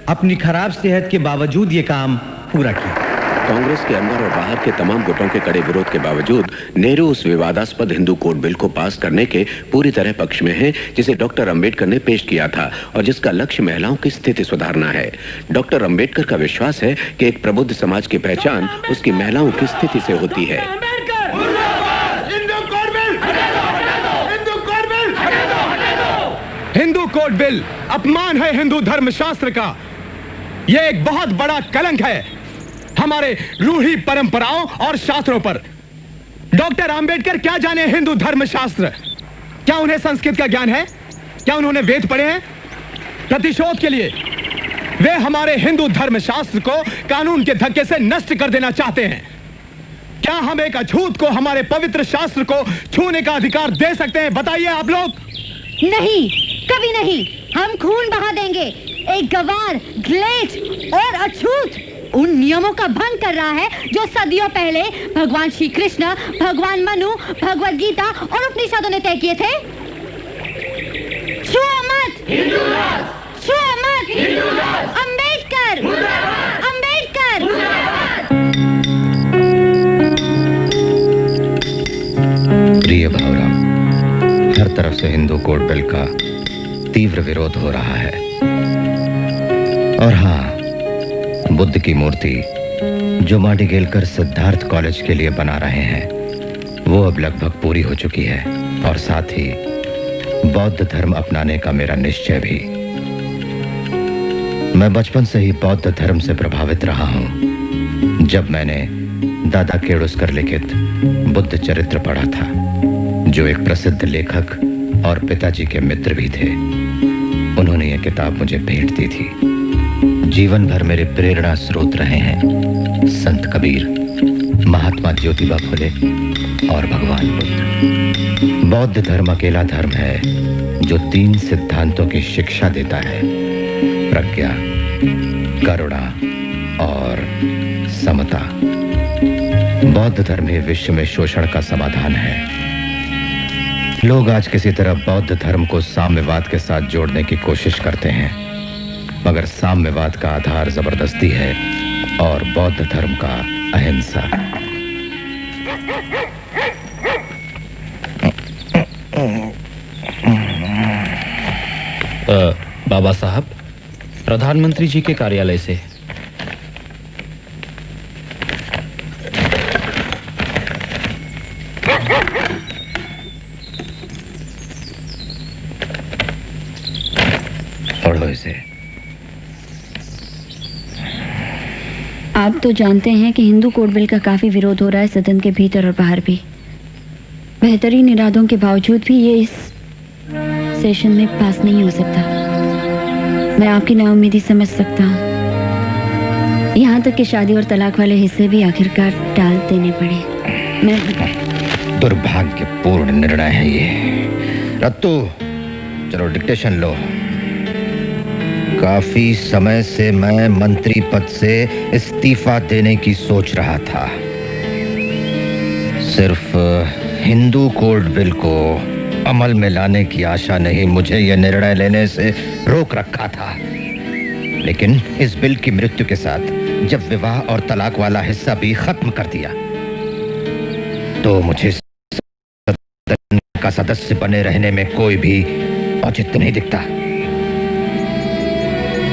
अपनी खराब सेहत के बावजूद ये काम पूरा किया। कांग्रेस के अंदर और बाहर के तमाम गुटों के कड़े विरोध के बावजूद नेहरू उस विवादास्पद हिंदू कोड बिल को पास करने के पूरी तरह पक्ष में हैं, जिसे डॉक्टर अंबेडकर ने पेश किया था और जिसका लक्ष्य महिलाओं की स्थिति सुधारना है। डॉक्टर अंबेडकर का विश्वास है कि एक प्रबुद्ध समाज की पहचान उसकी महिलाओं की स्थिति से होती है। हिंदू कोड बिल अपमान है हिंदू धर्मशास्त्र का। यह एक बहुत बड़ा कलंक है हमारे रूढ़ी परंपराओं और शास्त्रों पर। डॉक्टर अंबेडकर क्या जाने हिंदू धर्मशास्त्र? क्या उन्हें संस्कृत का ज्ञान है? क्या उन्होंने वेद पढ़े हैं? प्रतिशोध के लिए वे हमारे हिंदू धर्मशास्त्र को कानून के धक्के से नष्ट कर देना चाहते हैं। क्या हम एक अछूत को हमारे पवित्र शास्त्र को छूने का अधिकार दे सकते हैं? बताइए आप लोग। नहीं, कभी नहीं। हम खून बहा देंगे। एक गवार, ग्लेट और अछूत उन नियमों का भंग कर रहा है जो सदियों पहले भगवान श्री कृष्ण, भगवान मनु, भगवद गीता और उपनिषदों ने तय किए थे। छुओ मत, छुओ मत। अंबेडकर, अंबेडकर। प्रिय भावराम, हर तरफ से हिंदू कोड बिल का तीव्र विरोध हो रहा है। और हाँ, बुद्ध की मूर्ति जो माडिगेलकर सिद्धार्थ कॉलेज के लिए बना रहे हैं, वो अब लगभग पूरी हो चुकी है, और साथ ही बौद्ध धर्म अपनाने का मेरा निश्चय भी। मैं बचपन से ही बौद्ध धर्म से प्रभावित रहा हूं। जब मैंने दादा केड़ुस्कर लिखित बुद्ध चरित्र पढ़ा था, जो एक प्रसिद्ध लेखक और पिताजी के मित्र भी थे, उन्होंने यह किताब मुझे भेंट दी थी। जीवन भर मेरे प्रेरणा स्रोत रहे हैं संत कबीर, महात्मा ज्योतिबा फुले और भगवान बुद्ध। बौद्ध धर्म अकेला धर्म है जो 3 सिद्धांतों की शिक्षा देता है: प्रज्ञा, करुणा और समता। बौद्ध धर्म ही विश्व में शोषण का समाधान है। लोग आज किसी तरह बौद्ध धर्म को साम्यवाद के साथ जोड़ने की कोशिश करते हैं, मगर साम्यवाद का आधार जबरदस्ती है और बौद्ध धर्म का अहिंसा। बाबा साहब, प्रधानमंत्री जी के कार्यालय से। पढ़ो इसे। आप तो जानते हैं कि हिंदू कोड बिल का काफी विरोध हो रहा है सदन के भीतर और बाहर भी। बेहतरीन इरादों के बावजूद भी ये इस सेशन में पास नहीं हो सकता। मैं आपकी नाउम्मीदी समझ सकता हूँ। यहाँ तक कि शादी और तलाक वाले हिस्से भी आखिरकार टाल देने पड़े। मैं दुर्भाग्यपूर्ण निर्णय है ये। रत्तू, चलो डिक्टेशन लो। काफी समय से मैं मंत्री पद से इस्तीफा देने की सोच रहा था। सिर्फ हिंदू कोड बिल को अमल में लाने की आशा ने ही मुझे यह निर्णय लेने से रोक रखा था। लेकिन इस बिल की मृत्यु के साथ जब विवाह और तलाक वाला हिस्सा भी खत्म कर दिया तो मुझे सदन का सदस्य बने रहने में कोई भी औचित्य नहीं दिखता।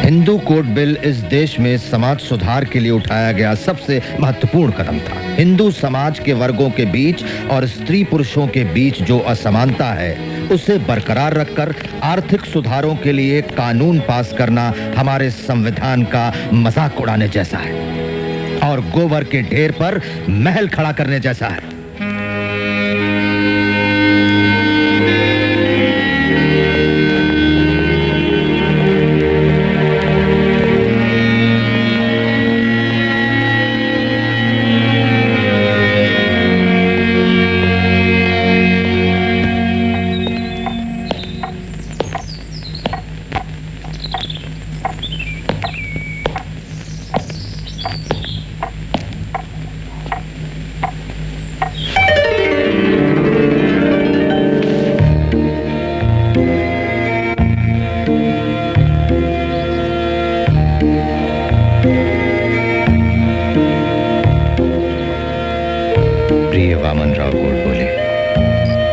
हिंदू कोड बिल इस देश में समाज सुधार के लिए उठाया गया सबसे महत्वपूर्ण कदम था। हिंदू समाज के वर्गों के बीच और स्त्री पुरुषों के बीच जो असमानता है उसे बरकरार रखकर आर्थिक सुधारों के लिए कानून पास करना हमारे संविधान का मजाक उड़ाने जैसा है और गोबर के ढेर पर महल खड़ा करने जैसा है।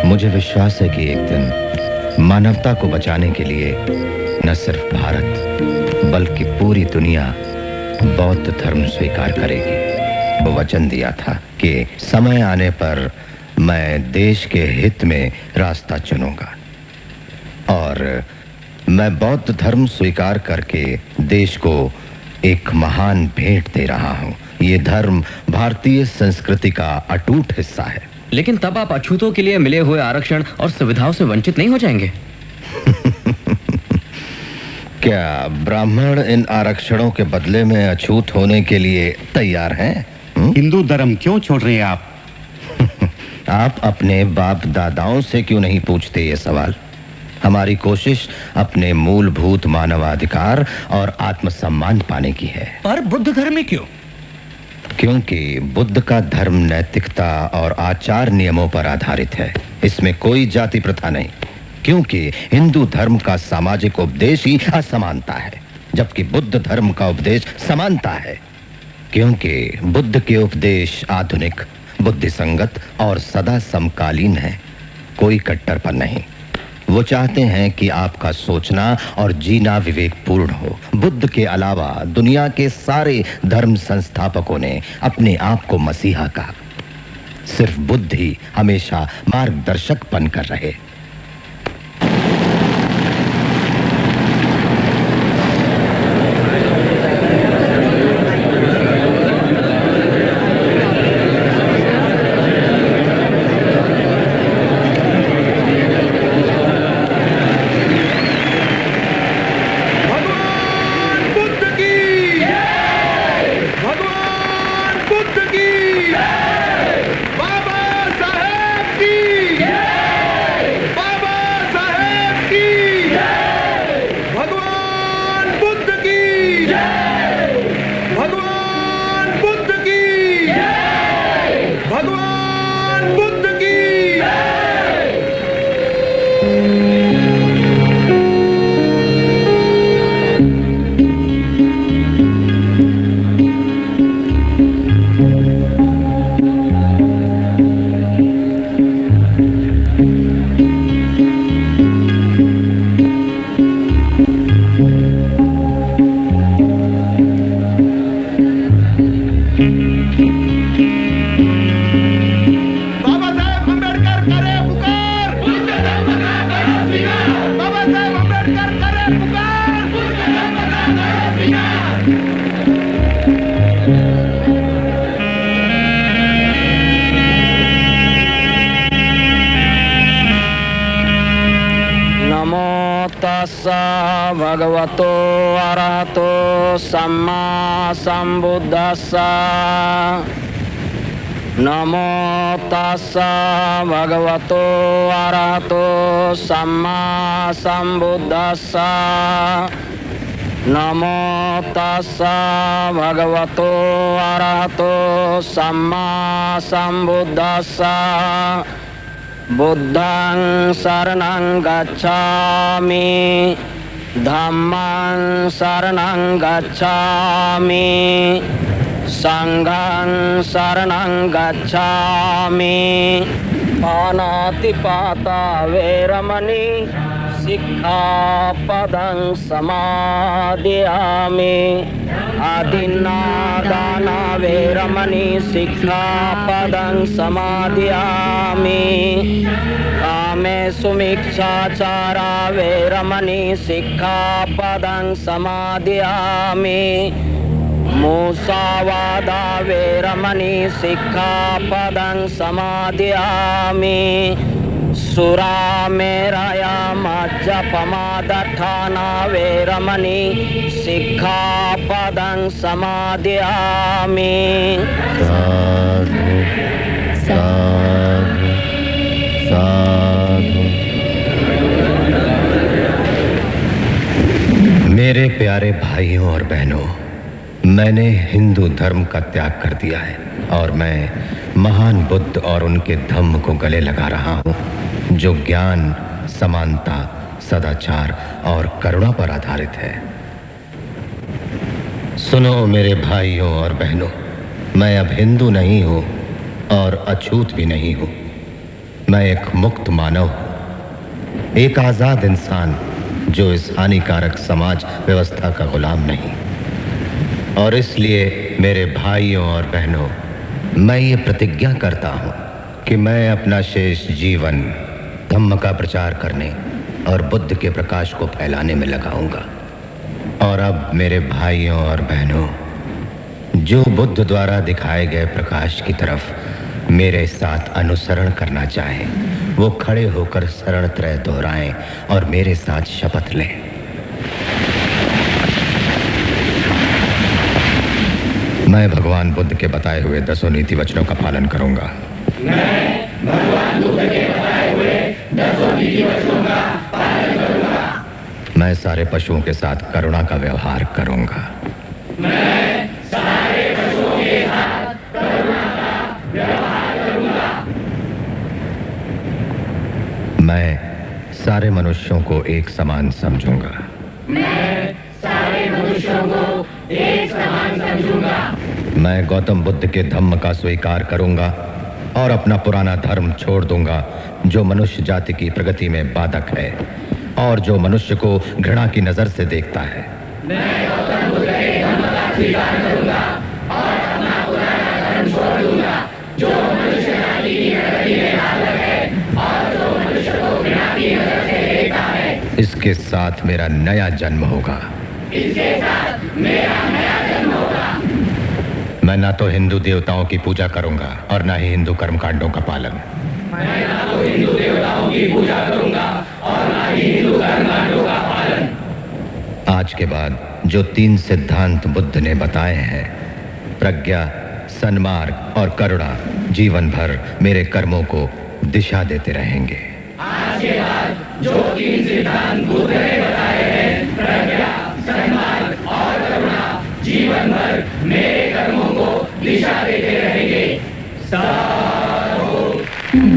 मुझे विश्वास है कि एक दिन मानवता को बचाने के लिए न सिर्फ भारत बल्कि पूरी दुनिया बौद्ध धर्म स्वीकार करेगी। वो वचन दिया था कि समय आने पर मैं देश के हित में रास्ता चुनूंगा और मैं बौद्ध धर्म स्वीकार करके देश को एक महान भेंट दे रहा हूं। ये धर्म भारतीय संस्कृति का अटूट हिस्सा है। लेकिन तब आप अछूतों के लिए मिले हुए आरक्षण और सुविधाओं से वंचित नहीं हो जाएंगे? क्या ब्राह्मण इन आरक्षणों के बदले में अछूत होने के लिए तैयार हैं? हिंदू धर्म क्यों छोड़ रहे हैं आप? आप अपने बाप दादाओं से क्यों नहीं पूछते ये सवाल? हमारी कोशिश अपने मूलभूत मानवाधिकार और आत्मसम्मान पाने की है। पर बुद्ध धर्म में क्यों? क्योंकि बुद्ध का धर्म नैतिकता और आचार नियमों पर आधारित है। इसमें कोई जाति प्रथा नहीं। क्योंकि हिंदू धर्म का सामाजिक उपदेश ही असमानता है जबकि बुद्ध धर्म का उपदेश समानता है। क्योंकि बुद्ध के उपदेश आधुनिक, बुद्धिसंगत और सदा समकालीन है, कोई कट्टरपन नहीं। वो चाहते हैं कि आपका सोचना और जीना विवेकपूर्ण हो। बुद्ध के अलावा दुनिया के सारे धर्म संस्थापकों ने अपने आप को मसीहा कहा। सिर्फ बुद्ध ही हमेशा मार्गदर्शक बनकर रहे। भगवतो अरहतो सम्मा संबुद्धस्सा। नमो तस्सा भगवतो अरहतो सम्मा संबुद्धस्सा। नमो तस्सा भगवतो अरहतो सम्मा संबुद्धस्सा। बुद्धं शरणं गच्छामि धम्मं शरणं गच्छामि संघं शरणं गच्छामि पानातिपाता वैरमणि सिक्खापदं समादयामि आदिन्नादाना वैरमणि सिक्खापदं समादयामि कामेषु मिच्छाचारा वैरमणि सिक्खापदं समादयामि मुसावादा वैरमणि सिक्खापदं समादयामि सुरामेरया मज्जपमादठाना वैरमणि सिक्खापदं समादयामि मेरे प्यारे भाइयों और बहनों, मैंने हिंदू धर्म का त्याग कर दिया है और मैं महान बुद्ध और उनके धम्म को गले लगा रहा हूँ, जो ज्ञान, समानता, सदाचार और करुणा पर आधारित है। सुनो मेरे भाइयों और बहनों, मैं अब हिंदू नहीं हूँ और अछूत भी नहीं हूँ। मैं एक मुक्त मानव हूँ, एक आजाद इंसान जो इस हानिकारक समाज व्यवस्था का गुलाम नहीं। और इसलिए मेरे भाइयों और बहनों, मैं ये प्रतिज्ञा करता हूँ कि मैं अपना शेष जीवन धम्म का प्रचार करने और बुद्ध के प्रकाश को फैलाने में लगाऊंगा। और अब मेरे भाइयों और बहनों, जो बुद्ध द्वारा दिखाए गए प्रकाश की तरफ मेरे साथ अनुसरण करना चाहें, वो खड़े होकर शरण त्रय दोहराएं और मेरे साथ शपथ लें। मैं भगवान बुद्ध के बताए हुए 10 नीति वचनों का पालन करूंगा। मैं भगवान बुद्ध के बताए हुए 10 नीति वचनों का पालन करूंगा। मैं सारे पशुओं के साथ करुणा का व्यवहार करूंगा। मैं सारे पशुओं के साथ करुणा का व्यवहार करूंगा। मैं सारे मनुष्यों को एक समान समझूंगा। मैं सारे मनुष्यों को एक समान समझूंगा। मैं गौतम बुद्ध के धम्म का स्वीकार करूंगा और अपना पुराना धर्म छोड़ दूंगा, जो मनुष्य जाति की प्रगति में बाधक है और जो मनुष्य को घृणा की नजर से देखता है। मैं गौतम बुद्ध के धम्म का स्वीकार करूंगा और अपना पुराना धर्म छोड़ दूंगा, जो मनुष्य जाति की प्रगति में बाधक है और जो मनुष्य को घृणा की नजर से देखता है। इसके साथ मेरा नया जन्म होगा। इसके साथ मेरा नया जन्म होगा। मैं ना तो हिंदू देवताओं की पूजा करूंगा और ना ही हिंदू कर्मकांडों का पालन। मैं ना तो हिंदू देवताओं की पूजा करूंगा और ना ही हिंदू कर्मकांडों का पालन। आज के बाद जो 3 सिद्धांत बुद्ध ने बताए हैं, प्रज्ञा, सन्मार्ग और करुणा, जीवन भर मेरे कर्मों को दिशा देते रहेंगे। आज के बाद जो 3 सिद्धांत बुद्ध ने बताए हैं, प्रज्ञा, सन्मार्ग और करुणा, जीवन भर मेरे कर्मों को दिशा देते रहेंगे।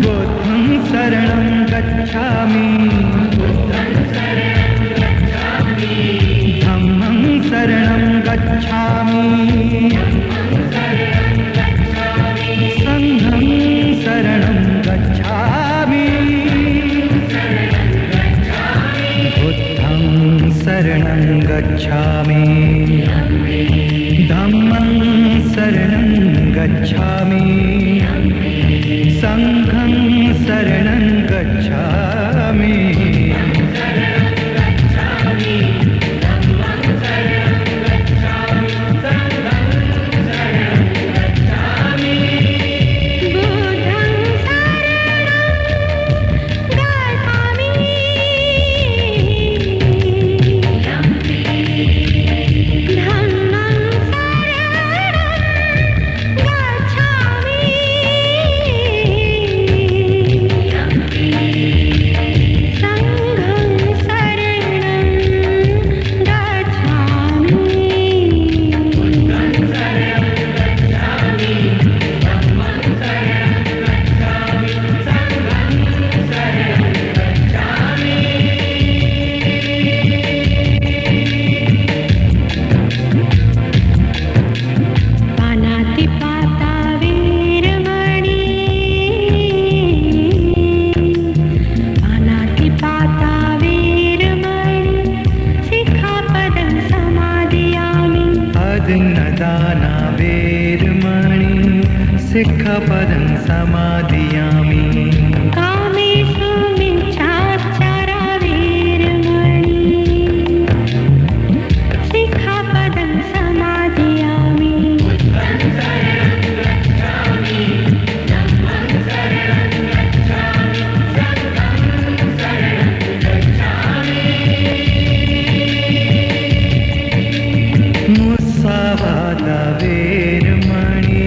बुद्धं शरणं गच्छामि, धम्मं शरणं गच्छामि, संघं शरणं गच्छामि, बुद्धं शरणं गच्छामि, धम्मं शरणं गच्छामि, संघं शरणं गच्छामि। सिक्खपदं समादियामि कामेषु मिच्छाचारा वीरमणि सिक्खपदं समादियामि मुस्सावादा वीरमणि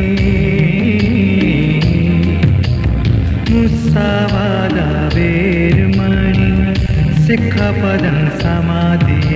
मुस्सावादा वीरमणि सिक्खपदं समादियामि